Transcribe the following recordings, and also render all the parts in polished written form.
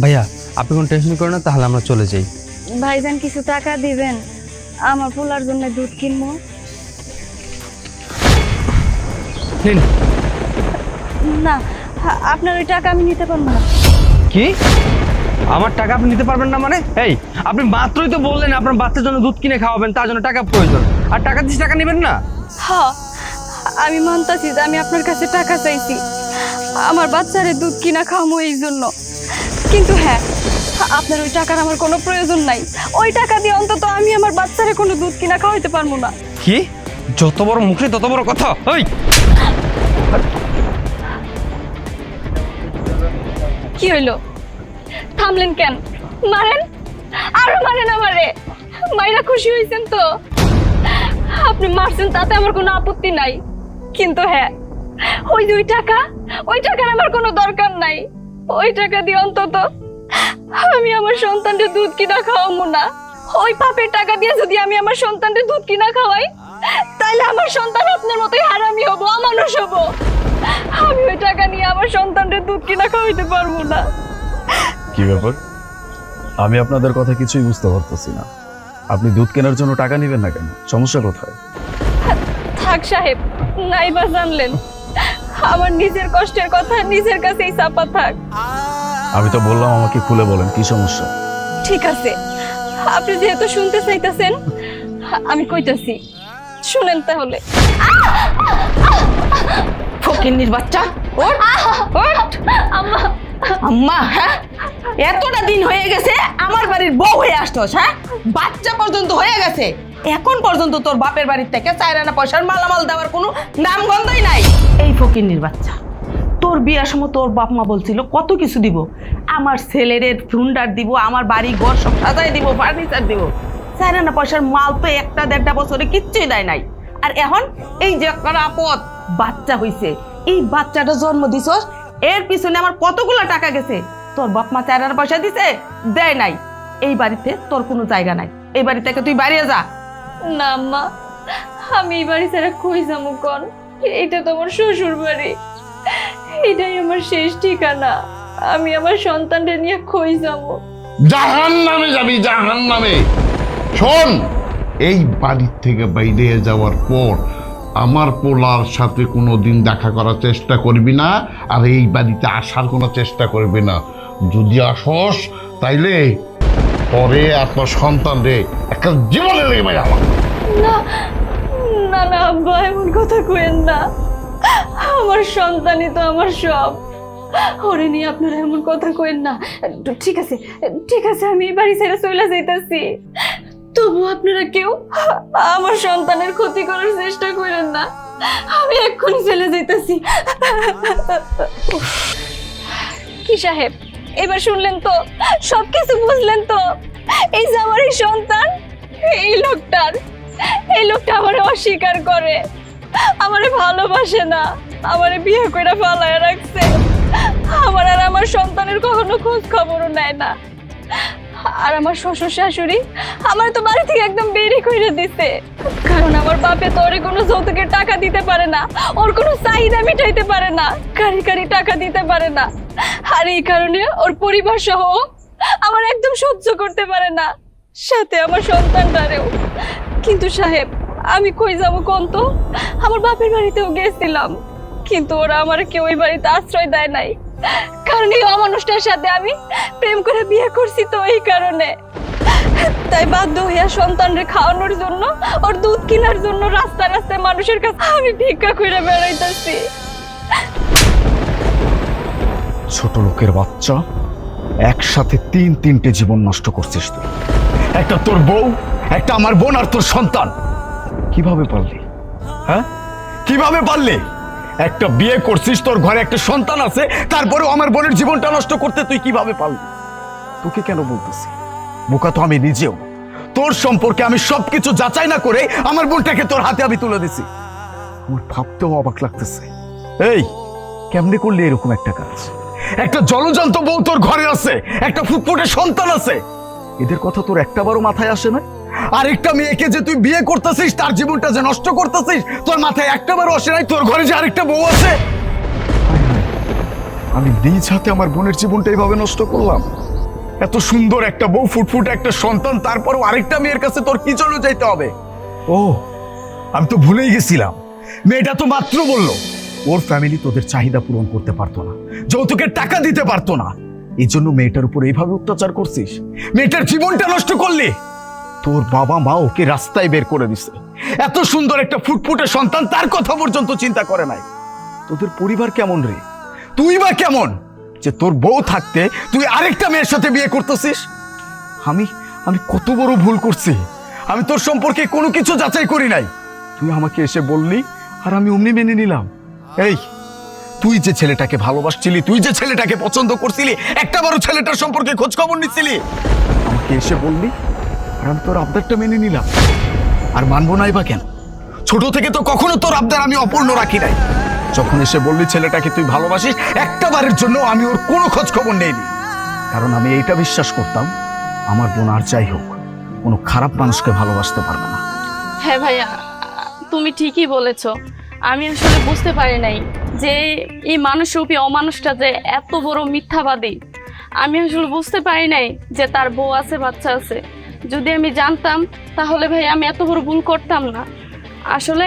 ভাইয়া আপনি কোনো টেনশন করেন না, তাহলে আমরা চলে যাই। ভাইজান কিছু টাকা দিবেন, আমার পোলার জন্য দুধ কিনবো। নিন। না, আপনার ওই টাকা আমি নিতে পারবো না। কি? আমার টাকা আপনি নিতে পারবেন না মানে? এই আপনি মাত্রই তো বললেন আপনার বাচ্চার জন্য দুধ কিনে খাওয়াবেন, তার জন্য টাকা প্রয়োজন, আর টাকা দিচ্ছি, টাকা নেবেন না? হ্যাঁ, আমি মানতাছি যে আমি আপনার কাছে টাকা চাইছি আমার বাচ্চারে দুধ কিনা খাওয়াবো এই জন্য, কিন্তু হ্যাঁ, আপনার ওই টাকার আমার কোনো প্রয়োজন নাই। ওই টাকা দিয়ে অন্তত আমি আমার বাচ্চারে কোনো দুধ কিনা খাওয়াইতে পারবো না। কি? যত বড় মুখে তত বড় কথা। ওই কি হইলো? থামলেন কেন? মারেন, আরো মারেন আমারে। মাইরা খুশি হয়েছেন তো? আপনি মারছেন তাতে আমার কোনো আপত্তি নাই, কিন্তু হ্যাঁ, ওই যে ওই টাকার আমার কোনো দরকার নাই। ওই টাকা দিয়ে অন্তত আমি আমার সন্তানদের দুধ কিনা খাওয়াবো না। ওই পাপের টাকা দিয়ে যদি আমি আমার সন্তানদের দুধ কিনা খাওয়াই, তাহলে আমার সন্তান আপনার মতোই হারামি হবো, অমানুষ হবো। আমি ওই টাকা নিয়ে আমার সন্তানদের দুধ কিনা খাওয়াইতে পারবো না। কি ব্যাপার? আমি আপনাদের কথা কিছুই বুঝতে পারতেছি না। আপনি দুধ কেনার জন্য টাকা নেবেন না কেন? সমস্যা কোথায়? থাক সাহেব, নাই বা জানলেন, আমার নিজের কষ্টের কথা নিজের কাছেই চাপা থাক। আমি তো বললাম আমাকে খুলে বলেন কি সমস্যা। ঠিক আছে, আপনি যেহেতু শুনতে চাইতেছেন, আমি কইতাছি, শুনেন তাহলে। ফকিন্নির বাচ্চা, ওঠ ওঠ। আম্মা, আম্মা, হ্যাঁ, এতটা দিন হয়ে গেছে আমার বাড়ির বউ হয়ে আসছস, হ্যাঁ, বাচ্চা পর্যন্ত হয়ে গেছে, এখন পর্যন্ত তোর বাপের বাড়ির থেকে 4 আনা পয়সার মালামাল দেওয়ার কোনো নাম গন্ধই নাই। এই ফকিন্নির বাচ্চা, তোর বিয়ার সময় তোর বাপ মা বলছিল কত কিছু দিব, আমার ছেলের ফুন্ডার দিব, আমার বাড়ি ঘর সব সাজাই দিব, ফার্নিচার দিব। 4 আনা পয়সার মাল তো 1.5 বছরে কিচ্ছুই দেয় নাই। আর এখন এই যে একটা আপদ বাচ্চা হইছে, এই বাচ্চাটা জন্ম দিছস, এর পিছনে আমার কতগুলো টাকা গেছে। তোর বাপ মা 4 আনা পয়সা দিছে? দেয় নাই। এই বাড়িতে তোর কোনো জায়গা নাই, এই বাড়ি থেকে তুই বাইরে যা। না আম্মা, আমি এই বাড়ি ছেড়ে কই যাবো কোন? এটা তো আমার শ্বশুর বাড়ি, এটাই আমার শেষ ঠিকানা। আমি আমার সন্তানদের নিয়ে কই যাবো? জাহান্নামে যাবি, জাহান্নামে। শোন, এই বাড়ির থেকে বাইরে যাওয়ার পর আমার পোলার সাথে কোনোদিন দেখা করার চেষ্টা করবি না, আর এই বাড়িতে আসার কোনো চেষ্টা করবি না। যদি আসস তাইলে পরে আপনার সন্তান রে একটা জীবনে লেগে মেরে আমার। না না না আব্বা, এমন কথা কইেন না। আমার সন্তানই তো আমার সব, ওরে নিয়ে আপনারা এমন কথা কইেন না। ঠিক আছে, ঠিক আছে, আমি এই বাড়ি ছেড়ে চলে যাইতাছি, তবু আপনারা কেউ আমার সন্তানের ক্ষতি করার চেষ্টা করেন না। আমি এক্ষুনি চলে যাইতাছি। কি সাহেব, এবার শুনলেন তো? সবকিছু বুঝলেন তো? এই যে আমার এই সন্তান, এই লোকটা আমারে অস্বীকার করে, আমারে ভালোবাসে না, আমারে বিয়ে করে ফালায় রাখছে, আমার আর আমার সন্তানের কখনো খোঁজ খবরও নেয় না। আর আমার শ্বশুর শাশুড়ি আমার তো বাড়ি থেকে একদম বেরি করে দিছে, কারণ আমার বাপে তো ওরে কোনো যৌতুকের টাকা দিতে পারে না, ওর কোনো চাহিদা মিটাইতে পারে না, কারি টাকা দিতে পারে না। আর এই কারণে ওর পরিবার সহ আমার একদম সহ্য করতে পারে না, সাথে আমার সন্তানটারেও। কিন্তু সাহেব, আমি কই যাবো কোন? তো আমার বাপের বাড়িতেও গেছিলাম, কিন্তু ওরা আমার কেউ ওই বাড়িতে আশ্রয় দেয় নাই, কারণ এই অমানুষটার সাথে আমি প্রেম করে বিয়ে করছি, তো এই কারণে। তাই বাধ্য হইয়া সন্তানরে খাওয়ানোর জন্য, ওর দুধ কেনার জন্য রাস্তায় রাস্তায় মানুষের কাছে আমি ভিক্ষা করে বেড়াইতেছি। ছোট লোকের বাচ্চা, একসাথে 3-3টে জীবন নষ্ট করছিস তুই। একটা তোর বউ, একটা আমার বোন, আর তোর সন্তান। কিভাবে পারলি? হ্যাঁ, কিভাবে পারলি? একটা বিয়ে করছিস, তোর ঘরে একটা সন্তান আছে, তারপরেও আমার বোনের জীবনটা নষ্ট করতে তুই কিভাবে পারলি? তোকে কেন বলতেছি, বোকা তো আমি নিজেও। তোর সম্পর্কে আমি সবকিছু যাচাই না করে আমার বোনটাকে তোর হাতে আমি তুলে দিছি। আমার ভাবতেও অবাক লাগতেছে, এই কেমনে করলি এরকম একটা কাজ? একটা জলজন্ত বউ তোর ঘরে আছে, একটা ফুটফুটে সন্তান আছে, এদের কথা তোর একটাবারও মাথায় আসে না? আরেকটা মেয়েকে যে তুই বিয়ে করতেছিস, তার জীবনটা যে নষ্ট করতেছিস, তোর মাথায় একটাবারও আসে নাই তোর ঘরে যে আরেকটা বউ আছে? আমি নিজ হাতে আমার বোনের জীবনটা এইভাবে নষ্ট করলাম? এত সুন্দর একটা বউ, ফুটফুটে একটা সন্তান, তারপরও আরেকটা মেয়ের কাছে তোর কি জন্য যাইতে হবে? ও, আমি তো ভুলেই গেছিলাম, মেয়েটা তো মাত্র বলল ওর ফ্যামিলি তোদের চাহিদা পূরণ করতে পারতো না, যৌতুকের টাকা দিতে পারতো না। এই জন্য মেয়েটার উপর এইভাবে অত্যাচার করছিস, মেয়েটার জীবনটা নষ্ট করলি। তোর বাবা মা ওকে রাস্তায় বের করে দিছে। এত সুন্দর একটা ফুটফুটে সন্তান, তার কথা পর্যন্ত চিন্তা করে নাই। তোদের পরিবার কেমন রে? তুই বা কেমন যে তোর বউ থাকতে তুই আরেকটা মেয়ের সাথে বিয়ে করতেছিস? আমি আমি কত বড় ভুল করছি। আমি তোর সম্পর্কে কোনো কিছু যাচাই করি নাই, তুই আমাকে এসে বললি আর আমি অমনি মেনে নিলাম। এই, তুই যে ছেলেটাকে ভালোবাসছিলি, তুই যে ছেলেটাকে পছন্দ করছিলি, একটা বড় ছেলেটার সম্পর্কে খোঁজ খবর নিচ্ছিলি, আমাকে এসে বললি আর আমি তোর আবদারটা মেনে নিলাম। আর মানবো নাই বা কেন? ছোট থেকে তো কখনো তোর আবদার আমি অপূর্ণ রাখি নাই। যখন এসে বললি ছেলেটাকে তুই ভালোবাসিস, একটা বারের জন্য আমি ওর কোনো খোঁজ খবর নেইনি, কারণ আমি এইটা বিশ্বাস করতাম আমার বোন আর যাই হোক কোনো খারাপ মানুষকে ভালোবাসতে পারবে না। হ্যাঁ ভাইয়া, তুমি ঠিকই বলেছো। আমি আসলে বুঝতে পারি নাই যে এই মানুষরূপী অমানুষটা যে এত বড় মিথ্যাবাদী। আমি আসলে বুঝতে পারি নাই যে তার বউ আছে, বাচ্চা আছে। যদি আমি জানতাম তাহলে ভাই আমি এত বড় ভুল করতাম না। আসলে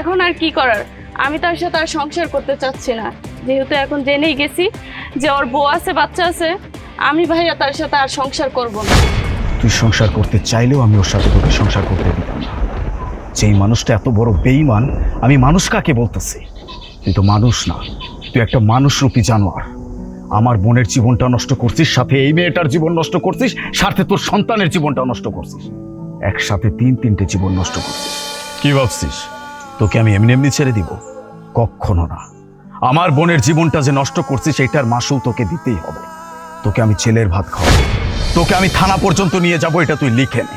এখন আর কি করার, আমি তার সাথে আর সংসার করতে চাচ্ছি না। যেহেতু এখন জেনেই গেছি যে ওর বউ আছে, বাচ্চা আছে, আমি ভাইয়া তার সাথে আর সংসার করব না। তুই সংসার করতে চাইলেও আমি ওর সাথে তোকে সংসার করতে দিতাম না। যেই মানুষটা এত বড় বেঈমান, আমি মানুষ কাকে বলতেছি? তুই তো মানুষ না, তুই একটা মানুষরূপী জানোয়ার। আমার বোনের জীবনটা নষ্ট করছিস, সাথে এই মেয়েটার জীবন নষ্ট করছিস, সাথে তোর সন্তানের জীবনটা নষ্ট করছিস। একসাথে তিনটে জীবন নষ্ট করছিস। কি ভাবছিস তোকে আমি এমনি এমনি ছেড়ে দিব? কখনো না। আমার বোনের জীবনটা যে নষ্ট করছিস এটার মাসুল তোকে দিতেই হবে। তোকে আমি ছেলের ভাত খাওয়াবো, তোকে আমি থানা পর্যন্ত নিয়ে যাব, এটা তুই লিখে নে।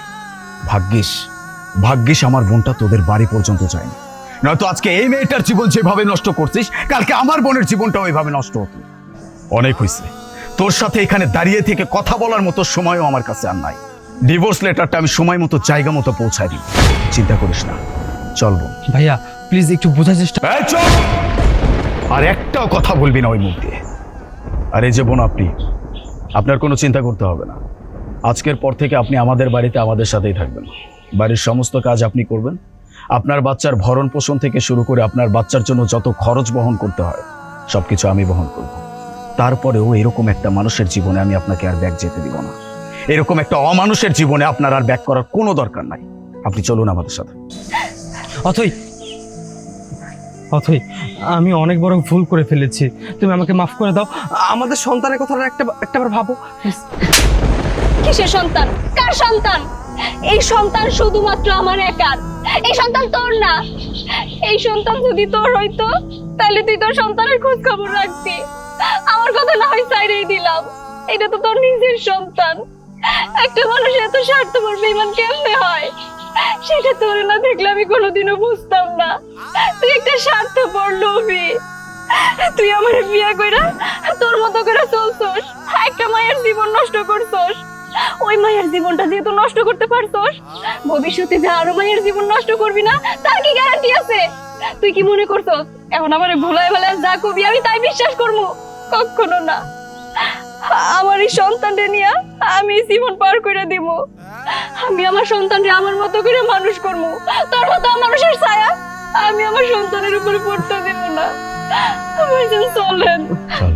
ভাগ্যিস আমার বোনটা তোদের বাড়ি পর্যন্ত যায়নি, নয়তো আজকে এই মেয়েটার জীবন যেভাবে নষ্ট করছিস, কালকে আমার বোনের জীবনটাও এইভাবে নষ্ট হতো। অনেক হয়েছে, তোর সাথে এখানে দাঁড়িয়ে থেকে কথা বলার মতো সময়ও আমার কাছে আর নাই। ডিভোর্স লেটারটা আমি সময় মতো জায়গা মতো পৌঁছায় দিব, চিন্তা করিস না। চল বোন। ভাইয়া প্লিজ একটু বোঝার চেষ্টা। এই চুপ! আর একটাও কথা বলবি না ওই মুখ দিয়ে। আর এই যে বোন, আপনার কোনো চিন্তা করতে হবে না। আজকের পর থেকে আপনি আমাদের বাড়িতে আমাদের সাথেই থাকবেন। বাড়ির সমস্ত কাজ আপনি করবেন। আপনার বাচ্চার ভরণ পোষণ থেকে শুরু করে আপনার বাচ্চার জন্য যত খরচ বহন করতে হয় সবকিছু আমি বহন করব। তারপরেও এরকম একটা মানুষের জীবনে আমি আপনাকে আর ব্যাক যেতে দিব না। এরকম একটা অমানুষের জীবনে আপনার আর ব্যাক করার কোনো দরকার নাই। আপনি চলুন আমাদের সাথে। অথই, আমি অনেক বড় ভুল করে ফেলেছি, তুমি আমাকে মাফ করে দাও। আমাদের সন্তানের কথাটা একটাবার ভাবো প্লিজ। কিসের সন্তান? কার সন্তান? এই সন্তান শুধুমাত্র আমার একার। এই সন্তান তোর না। এই সন্তান যদি তোর হইতো তাহলে তুই তোর সন্তানের খোঁজ খবর রাখতি। আমার কথা না হয় সাইডেই দিলাম, এটা তো তোর নিজের সন্তান। একটা মানুষ এত স্বার্থপর বেঈমান কেমনে হয় সেটা তোর না দেখলে আমি কোনোদিনও বুঝতাম না। তুই একটা স্বার্থপর লোভী। তুই আমার বিয়ে কইরা তোর মতো করে চলছস, একটা মায়ের জীবন নষ্ট করছস। ওই মায়ের জীবনটা দিয়ে তো নষ্ট করতে পারছস, ভবিষ্যতে যে আরো মায়ের জীবন নষ্ট করবি না তার কি গ্যারান্টি আছে? তুই কি মনে করছস এখন আমারে ভুলায় ভুলায় যা কবি আমি তাই বিশ্বাস করবো? কখনো না। আমার এই সন্তানটা নিয়ে আমি জীবন পার করে দিব। আমি আমার সন্তানকে আমার মতো করে মানুষ করবো। তোর মতো মানুষের ছায়া আমি আমার সন্তানের উপরে পড়তে দেব না। আমার চলেন। চল।